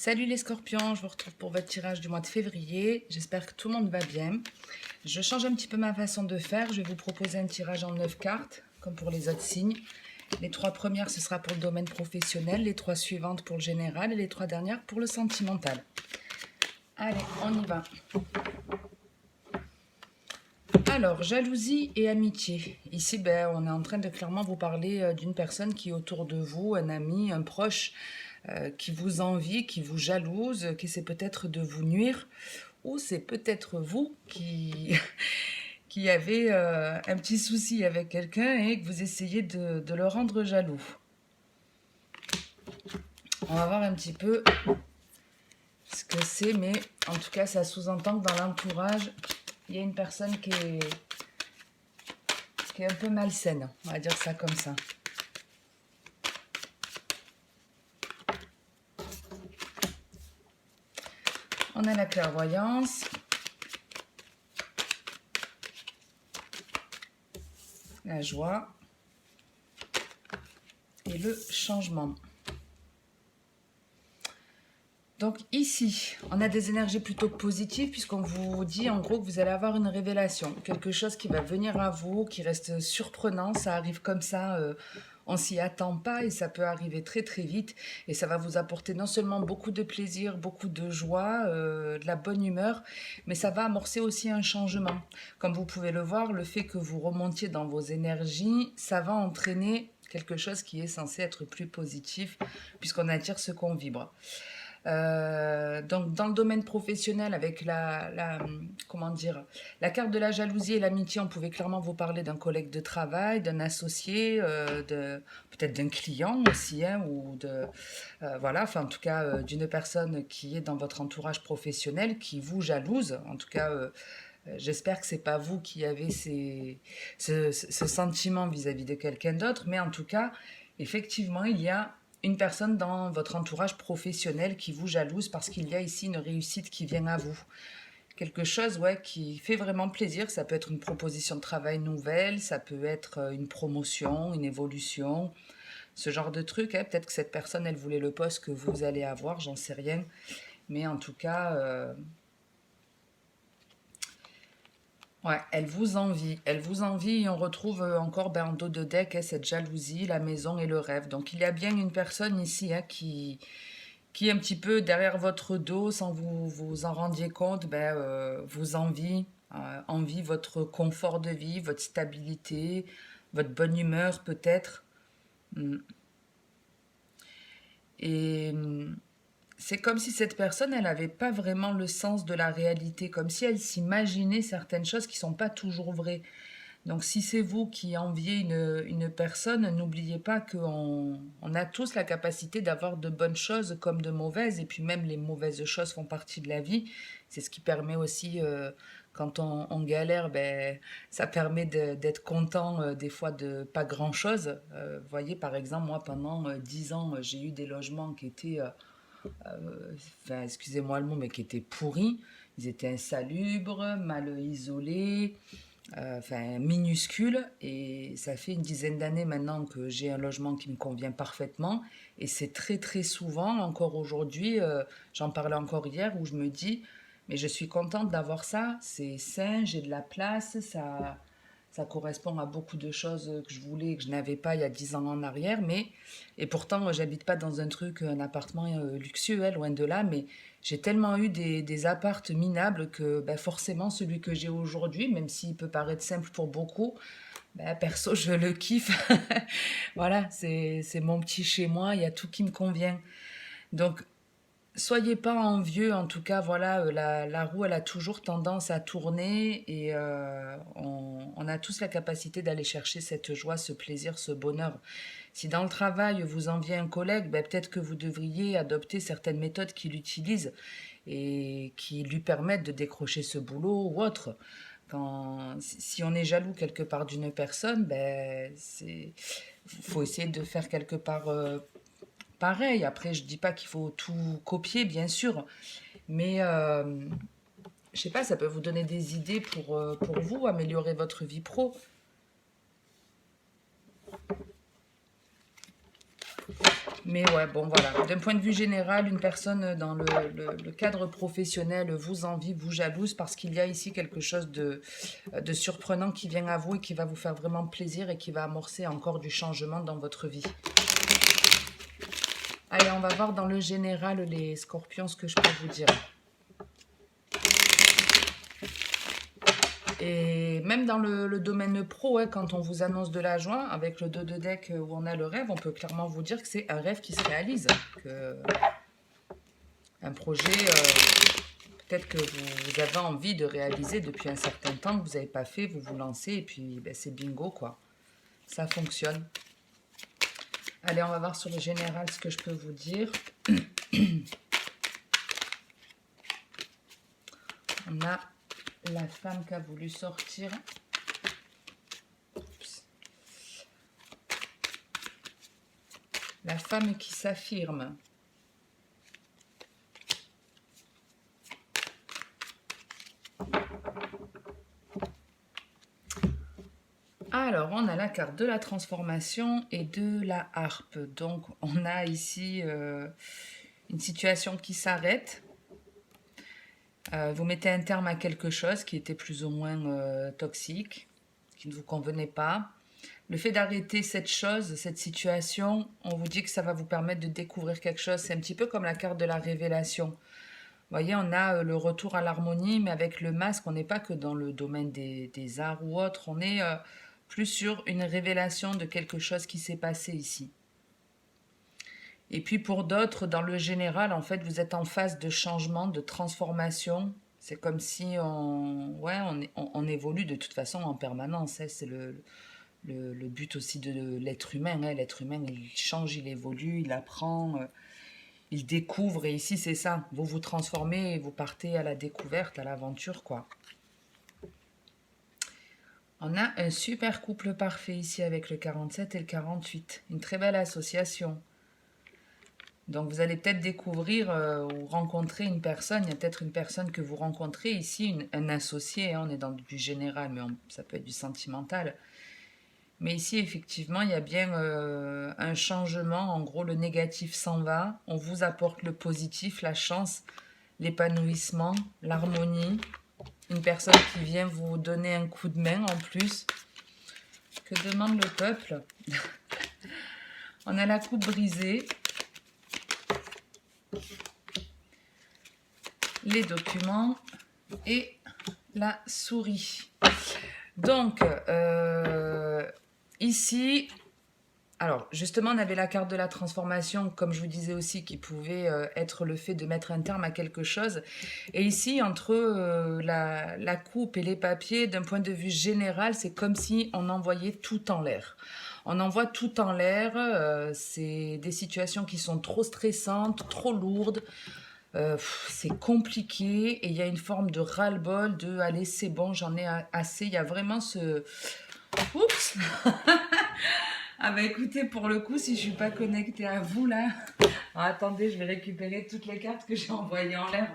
Salut les scorpions, je vous retrouve pour votre tirage du mois de février. J'espère que tout le monde va bien. Je change un petit peu ma façon de faire. Je vais vous proposer un tirage en 9 cartes, comme pour les autres signes. Les 3 premières, ce sera pour le domaine professionnel, les 3 suivantes pour le général et les 3 dernières pour le sentimental. Allez, on y va. Alors, jalousie et amitié. Ici, on est en train de clairement vous parler d'une personne qui est autour de vous, un ami, un proche, qui vous envie, qui vous jalouse, qui essaie peut-être de vous nuire, ou c'est peut-être vous qui, qui avez un petit souci avec quelqu'un et que vous essayez de le rendre jaloux. On va voir un petit peu ce que c'est, mais en tout cas, ça sous-entend que dans l'entourage, il y a une personne qui est un peu malsaine, on va dire ça comme ça. On a la clairvoyance, la joie et le changement. Donc ici, on a des énergies plutôt positives puisqu'on vous dit en gros que vous allez avoir une révélation, quelque chose qui va venir à vous, qui reste surprenant, ça arrive comme ça, on s'y attend pas et ça peut arriver très très vite et ça va vous apporter non seulement beaucoup de plaisir, beaucoup de joie, de la bonne humeur, mais ça va amorcer aussi un changement. Comme vous pouvez le voir, le fait que vous remontiez dans vos énergies, ça va entraîner quelque chose qui est censé être plus positif puisqu'on attire ce qu'on vibre. Donc dans le domaine professionnel avec comment dire, la carte de la jalousie et l'amitié, on pouvait clairement vous parler d'un collègue de travail, d'un associé, peut-être d'un client aussi, hein, ou voilà, enfin en tout cas d'une personne qui est dans votre entourage professionnel, qui vous jalouse, en tout cas j'espère que c'est pas vous qui avez ce sentiment vis-à-vis de quelqu'un d'autre, mais en tout cas, effectivement, il y a une personne dans votre entourage professionnel qui vous jalouse parce qu'il y a ici une réussite qui vient à vous. Quelque chose qui fait vraiment plaisir. Ça peut être une proposition de travail nouvelle, ça peut être une promotion, une évolution, ce genre de truc. Hein. Peut-être que cette personne, elle voulait le poste que vous allez avoir, j'en sais rien. Mais en tout cas, ouais, elle vous envie. Elle vous envie et on retrouve encore en dos de deck cette jalousie, la maison et le rêve. Donc il y a bien une personne ici qui est un petit peu derrière votre dos sans vous en rendiez compte, vous envie votre confort de vie, votre stabilité, votre bonne humeur peut-être. Mm. Et c'est comme si cette personne, elle n'avait pas vraiment le sens de la réalité, comme si elle s'imaginait certaines choses qui ne sont pas toujours vraies. Donc si c'est vous qui enviez une personne, n'oubliez pas qu'on a tous la capacité d'avoir de bonnes choses comme de mauvaises, et puis même les mauvaises choses font partie de la vie. C'est ce qui permet aussi, quand on galère, ça permet d'être content des fois de pas grand-chose. Vous voyez, par exemple, moi pendant 10 ans, j'ai eu des logements qui étaient, enfin, excusez-moi le mot, mais qui étaient pourris. Ils étaient insalubres, mal isolés, enfin minuscule, et ça fait une dizaine d'années maintenant que j'ai un logement qui me convient parfaitement et c'est très très souvent encore aujourd'hui, j'en parlais encore hier où je me dis mais je suis contente d'avoir ça, c'est sain, j'ai de la place, ça correspond à beaucoup de choses que je voulais et que je n'avais pas il y a 10 ans en arrière, mais et pourtant j'habite pas dans un appartement luxueux, hein, loin de là, mais j'ai tellement eu des appartes minables que forcément celui que j'ai aujourd'hui, même s'il peut paraître simple pour beaucoup, perso je le kiffe. Voilà, c'est mon petit chez moi, il y a tout qui me convient. Donc soyez pas envieux, en tout cas, voilà, la roue, elle a toujours tendance à tourner et on a tous la capacité d'aller chercher cette joie, ce plaisir, ce bonheur. Si dans le travail, vous enviez un collègue, peut-être que vous devriez adopter certaines méthodes qu'il utilise et qui lui permettent de décrocher ce boulot ou autre. Si on est jaloux quelque part d'une personne, faut essayer de faire quelque part pareil. Après, je dis pas qu'il faut tout copier, bien sûr, mais je sais pas, ça peut vous donner des idées pour vous, améliorer votre vie pro. Mais ouais, bon voilà. D'un point de vue général, une personne dans le cadre professionnel vous envie, vous jalouse parce qu'il y a ici quelque chose de surprenant qui vient à vous et qui va vous faire vraiment plaisir et qui va amorcer encore du changement dans votre vie. Allez, on va voir dans le général les scorpions ce que je peux vous dire. Et même dans le domaine pro, ouais, quand on vous annonce de la joie, avec le 2 de deck où on a le rêve, on peut clairement vous dire que c'est un rêve qui se réalise. Que un projet, peut-être que vous avez envie de réaliser depuis un certain temps, que vous n'avez pas fait, vous vous lancez et puis ben, c'est bingo quoi. Ça fonctionne. Allez, on va voir sur le général ce que je peux vous dire. On a la femme qui a voulu sortir. Oups. La femme qui s'affirme. Alors, on a la carte de la transformation et de la harpe. Donc, on a ici une situation qui s'arrête. Vous mettez un terme à quelque chose qui était plus ou moins toxique, qui ne vous convenait pas. Le fait d'arrêter cette chose, cette situation, on vous dit que ça va vous permettre de découvrir quelque chose. C'est un petit peu comme la carte de la révélation. Vous voyez, on a le retour à l'harmonie, mais avec le masque, on n'est pas que dans le domaine des arts ou autres, on est plus sur une révélation de quelque chose qui s'est passé ici. Et puis pour d'autres, dans le général, en fait, vous êtes en phase de changement, de transformation. C'est comme si on évolue de toute façon en permanence. Hein. C'est le but aussi de l'être humain. Hein. L'être humain, il change, il évolue, il apprend, il découvre. Et ici, c'est ça. Vous vous transformez et vous partez à la découverte, à l'aventure, quoi. On a un super couple parfait ici avec le 47 et le 48. Une très belle association. Donc vous allez peut-être découvrir ou rencontrer une personne. Il y a peut-être une personne que vous rencontrez ici, un associé. Hein, on est dans du général, mais ça peut être du sentimental. Mais ici, effectivement, il y a bien un changement. En gros, le négatif s'en va. On vous apporte le positif, la chance, l'épanouissement, l'harmonie. Une personne qui vient vous donner un coup de main en plus. Que demande le peuple? On a la coupe brisée. Les documents et la souris. Donc, ici, alors justement, on avait la carte de la transformation, comme je vous disais aussi, qui pouvait être le fait de mettre un terme à quelque chose. Et ici, entre la coupe et les papiers, d'un point de vue général, c'est comme si on envoyait tout en l'air. On envoie tout en l'air, c'est des situations qui sont trop stressantes, trop lourdes, c'est compliqué et il y a une forme de ras-le-bol de allez c'est bon j'en ai assez, il y a vraiment ce oups ah bah écoutez pour le coup si je suis pas connectée à vous là attendez je vais récupérer toutes les cartes que j'ai envoyées en l'air.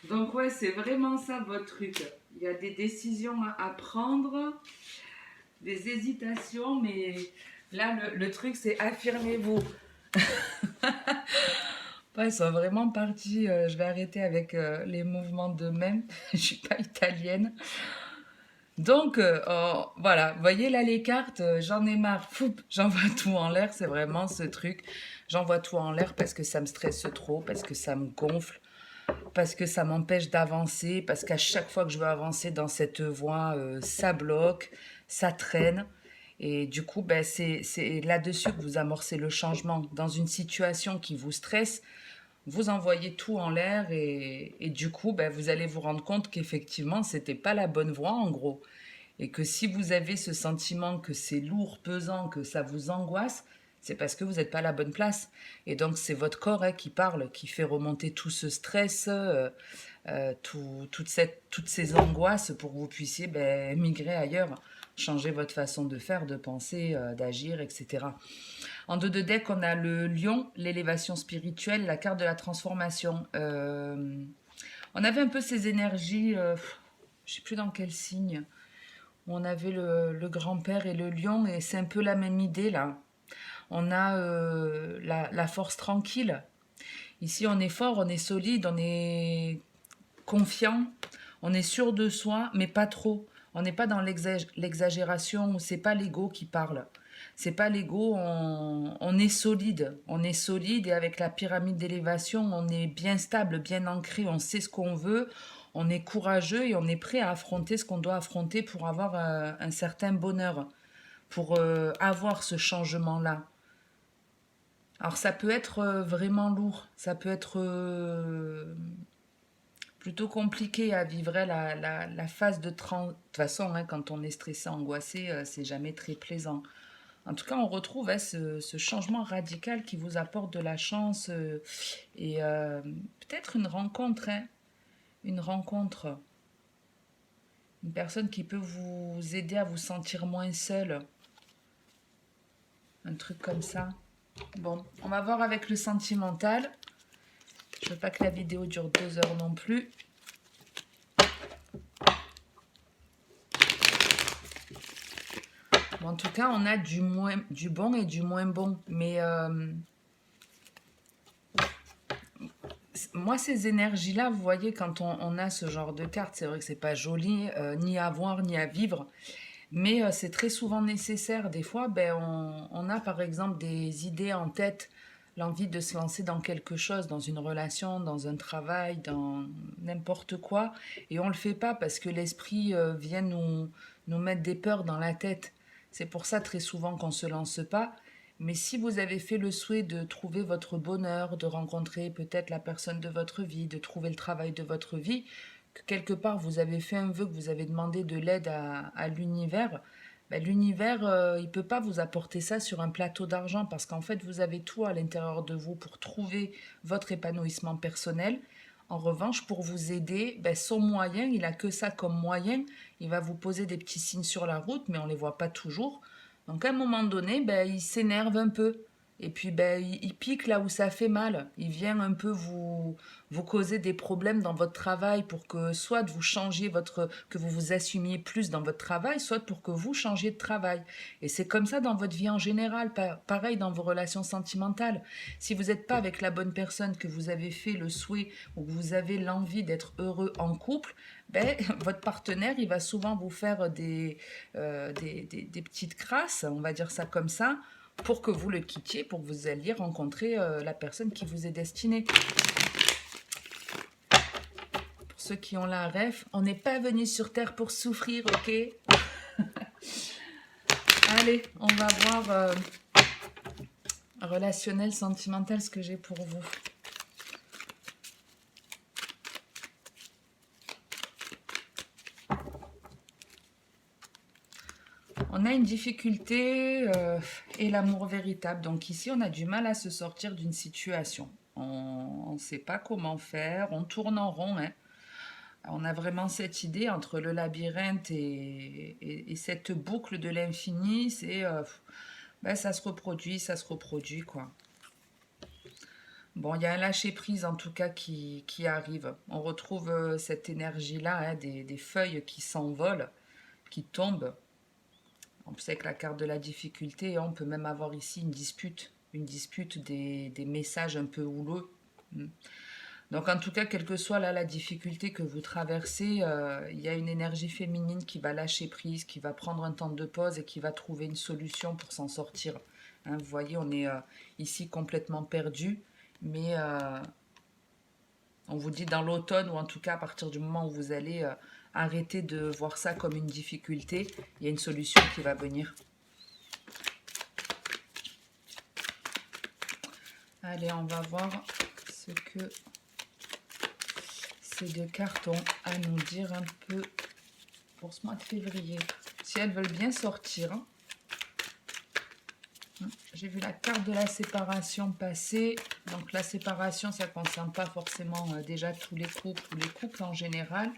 Donc ouais c'est vraiment ça votre truc, il y a des décisions à prendre, des hésitations, mais là le truc c'est affirmez-vous. Ouais, ils sont vraiment partis. Je vais arrêter avec les mouvements de main. Je suis pas italienne. Donc, voilà. Vous voyez là les cartes, j'en ai marre. Fou, j'envoie tout en l'air. C'est vraiment ce truc. J'envoie tout en l'air parce que ça me stresse trop, parce que ça me gonfle, parce que ça m'empêche d'avancer, parce qu'à chaque fois que je veux avancer dans cette voie, ça bloque, ça traîne. Et du coup, ben, c'est là-dessus que vous amorcez le changement. Dans une situation qui vous stresse, vous envoyez tout en l'air et du coup, ben, vous allez vous rendre compte qu'effectivement, c'était pas la bonne voie en gros. Et que si vous avez ce sentiment que c'est lourd, pesant, que ça vous angoisse, c'est parce que vous n'êtes pas à la bonne place. Et donc, c'est votre corps qui parle, qui fait remonter tout ce stress, toutes ces angoisses pour que vous puissiez ben, migrer ailleurs, changer votre façon de faire, de penser, d'agir, etc. En 2 de deck, on a le lion, l'élévation spirituelle, la carte de la transformation. On avait un peu ces énergies, je ne sais plus dans quel signe, où on avait le grand-père et le lion, et c'est un peu la même idée là. On a la force tranquille. Ici, on est fort, on est solide, on est confiant, on est sûr de soi, mais pas trop. On n'est pas dans l'exagération, c'est pas l'ego qui parle. C'est pas l'ego, on est solide. On est solide et avec la pyramide d'élévation, on est bien stable, bien ancré, on sait ce qu'on veut, on est courageux et on est prêt à affronter ce qu'on doit affronter pour avoir un certain bonheur, pour avoir ce changement-là. Alors ça peut être vraiment lourd, ça peut être plutôt compliqué à vivre, hein, la phase de De toute façon, hein, quand on est stressé, angoissé, c'est jamais très plaisant. En tout cas, on retrouve, hein, ce changement radical qui vous apporte de la chance et peut-être une rencontre, hein, une rencontre, une personne qui peut vous aider à vous sentir moins seul, un truc comme ça. Bon, on va voir avec le sentimental. Je veux pas que la vidéo dure 2 heures non plus. Bon, en tout cas, on a du bon et du moins bon. Mais moi, ces énergies-là, vous voyez, quand on a ce genre de carte, c'est vrai que c'est pas joli, ni à voir, ni à vivre. Mais c'est très souvent nécessaire. Des fois, ben, on a par exemple des idées en tête, l'envie de se lancer dans quelque chose, dans une relation, dans un travail, dans n'importe quoi. Et on ne le fait pas parce que l'esprit vient nous mettre des peurs dans la tête. C'est pour ça très souvent qu'on ne se lance pas. Mais si vous avez fait le souhait de trouver votre bonheur, de rencontrer peut-être la personne de votre vie, de trouver le travail de votre vie, que quelque part vous avez fait un vœu, que vous avez demandé de l'aide à l'univers, ben, l'univers, il ne peut pas vous apporter ça sur un plateau d'argent parce qu'en fait, vous avez tout à l'intérieur de vous pour trouver votre épanouissement personnel. En revanche, pour vous aider, ben, son moyen, il n'a que ça comme moyen. Il va vous poser des petits signes sur la route, mais on ne les voit pas toujours. Donc à un moment donné, ben, il s'énerve un peu. Et puis ben, il pique là où ça fait mal. Il vient un peu vous causer des problèmes dans votre travail pour que soit vous changiez que vous vous assumiez plus dans votre travail, soit pour que vous changiez de travail. Et c'est comme ça dans votre vie en général, pareil dans vos relations sentimentales. Si vous n'êtes pas avec la bonne personne, que vous avez fait le souhait ou que vous avez l'envie d'être heureux en couple, ben, votre partenaire, il va souvent vous faire des petites crasses, on va dire ça comme ça, pour que vous le quittiez, pour que vous alliez rencontrer la personne qui vous est destinée. Pour ceux qui ont la ref, on n'est pas venu sur Terre pour souffrir, ok? Allez, on va voir relationnel, sentimental, ce que j'ai pour vous. On a une difficulté et l'amour véritable. Donc ici, on a du mal à se sortir d'une situation. On ne sait pas comment faire, on tourne en rond. Hein. On a vraiment cette idée entre le labyrinthe et cette boucle de l'infini, c'est ben, ça se reproduit, quoi. Bon, il y a un lâcher-prise en tout cas qui arrive. On retrouve cette énergie-là, hein, des feuilles qui s'envolent, qui tombent. En plus, avec la carte de la difficulté, on peut même avoir ici une dispute des messages un peu houleux. Donc, en tout cas, quelle que soit là, la difficulté que vous traversez, il y a une énergie féminine qui va lâcher prise, qui va prendre un temps de pause et qui va trouver une solution pour s'en sortir. Hein, vous voyez, on est ici complètement perdu, mais on vous dit dans l'automne, ou en tout cas à partir du moment où vous allez arrêter de voir ça comme une difficulté, il y a une solution qui va venir. Allez, on va voir ce que ces deux cartes ont à nous dire un peu pour ce mois de février. Si elles veulent bien sortir. J'ai vu la carte de la séparation passer. Donc la séparation, ça ne concerne pas forcément déjà tous les couples ou les couples en général.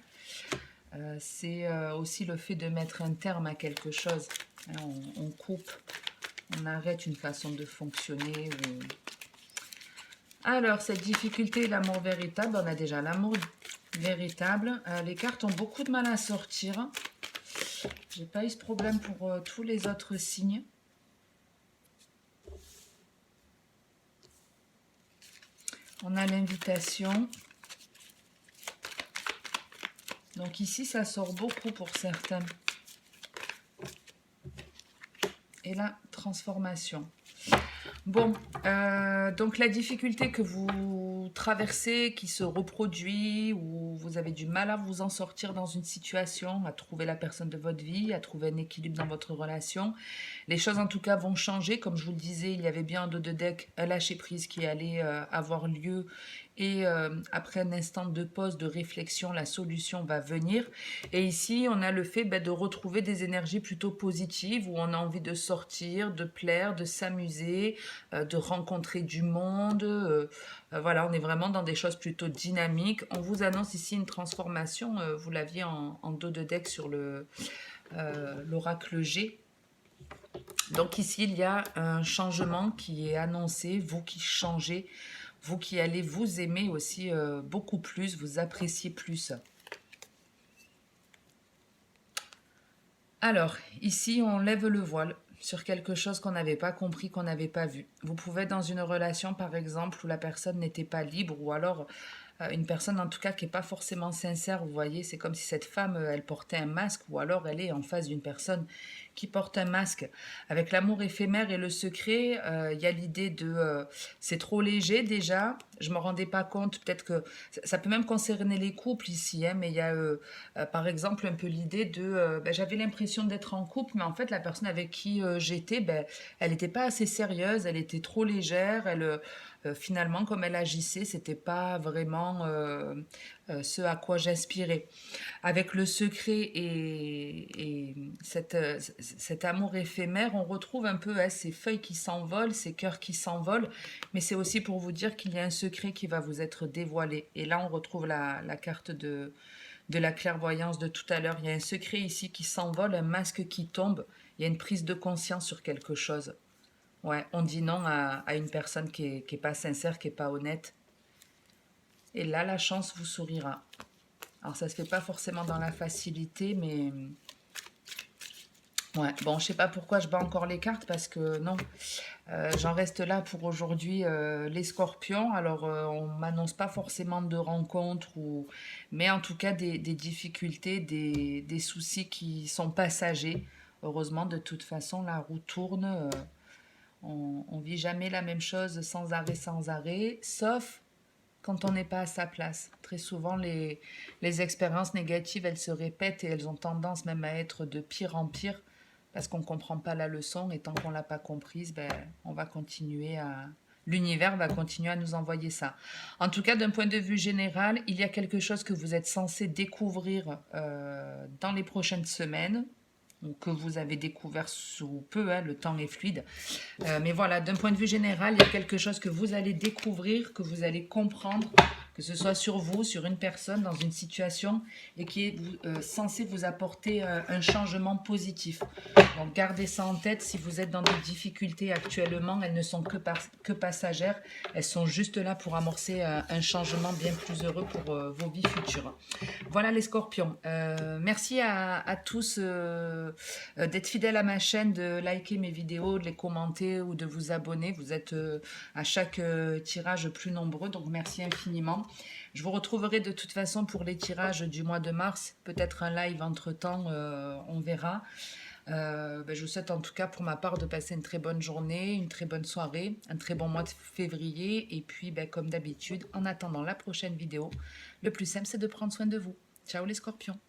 C'est aussi le fait de mettre un terme à quelque chose. Hein, on coupe, on arrête une façon de fonctionner. Alors, cette difficulté, l'amour véritable, on a déjà l'amour véritable. Les cartes ont beaucoup de mal à sortir. J'ai pas eu ce problème pour tous les autres signes. On a l'invitation. Donc ici, ça sort beaucoup pour certains. Et la transformation. Bon, donc la difficulté que vous traversez, qui se reproduit, ou vous avez du mal à vous en sortir dans une situation, à trouver la personne de votre vie, à trouver un équilibre dans votre relation, les choses en tout cas vont changer. Comme je vous le disais, il y avait bien en dos de deck un lâcher-prise qui allait avoir lieu. Et après un instant de pause, de réflexion, la solution va venir. Et ici, on a le fait de retrouver des énergies plutôt positives, où on a envie de sortir, de plaire, de s'amuser, de rencontrer du monde. Voilà, on est vraiment dans des choses plutôt dynamiques. On vous annonce ici une transformation. Vous l'aviez en dos de deck sur l'oracle G. Donc ici, il y a un changement qui est annoncé, vous qui changez, vous qui allez vous aimer aussi beaucoup plus, vous apprécier plus. Alors, ici, on lève le voile sur quelque chose qu'on n'avait pas compris, qu'on n'avait pas vu. Vous pouvez être dans une relation, par exemple, où la personne n'était pas libre, ou alors une personne, en tout cas, qui n'est pas forcément sincère. Vous voyez, c'est comme si cette femme, elle portait un masque, ou alors elle est en face d'une personne qui porte un masque. Avec l'amour éphémère et le secret, il y a l'idée de c'est trop léger déjà, je ne me rendais pas compte, peut-être que ça peut même concerner les couples ici, hein, mais il y a par exemple un peu l'idée de j'avais l'impression d'être en couple, mais en fait la personne avec qui j'étais, elle n'était pas assez sérieuse, elle était trop légère, finalement comme elle agissait, c'était pas vraiment ce à quoi j'aspirais. Avec le secret et cet amour éphémère, on retrouve un peu ces feuilles qui s'envolent, ces cœurs qui s'envolent, mais c'est aussi pour vous dire qu'il y a un secret qui va vous être dévoilé. Et là, on retrouve la carte de la clairvoyance de tout à l'heure. Il y a un secret ici qui s'envole, un masque qui tombe, il y a une prise de conscience sur quelque chose. Ouais, on dit non à une personne qui est pas sincère, qui est pas honnête. Et là, la chance vous sourira. Alors, ça se fait pas forcément dans la facilité, mais ouais. Bon, je sais pas pourquoi je bats encore les cartes parce que non, j'en reste là pour aujourd'hui. Les Scorpions. Alors, on m'annonce pas forcément de rencontres mais en tout cas des difficultés, des soucis qui sont passagers. Heureusement, de toute façon, la roue tourne. On vit jamais la même chose sans arrêt, sauf quand on n'est pas à sa place. Très souvent, les expériences négatives, elles se répètent et elles ont tendance même à être de pire en pire parce qu'on ne comprend pas la leçon et tant qu'on ne l'a pas comprise, on va continuer à... L'univers va continuer à nous envoyer ça. En tout cas, d'un point de vue général, il y a quelque chose que vous êtes censé découvrir dans les prochaines semaines, ou que vous avez découvert sous peu, hein, le temps est fluide. Mais voilà, d'un point de vue général, il y a quelque chose que vous allez découvrir, que vous allez comprendre, que ce soit sur vous, sur une personne, dans une situation, et qui est censé vous apporter un changement positif. Donc gardez ça en tête, si vous êtes dans des difficultés actuellement, elles ne sont que passagères, elles sont juste là pour amorcer un changement bien plus heureux pour vos vies futures. Voilà les scorpions. Merci à tous d'être fidèles à ma chaîne, de liker mes vidéos, de les commenter ou de vous abonner. Vous êtes à chaque tirage plus nombreux, donc merci infiniment. Je vous retrouverai de toute façon pour les tirages du mois de mars, peut-être un live entre-temps, on verra. Je vous souhaite en tout cas pour ma part de passer une très bonne journée, une très bonne soirée, un très bon mois de février. Et puis comme d'habitude, en attendant la prochaine vidéo, le plus simple c'est de prendre soin de vous. Ciao les scorpions!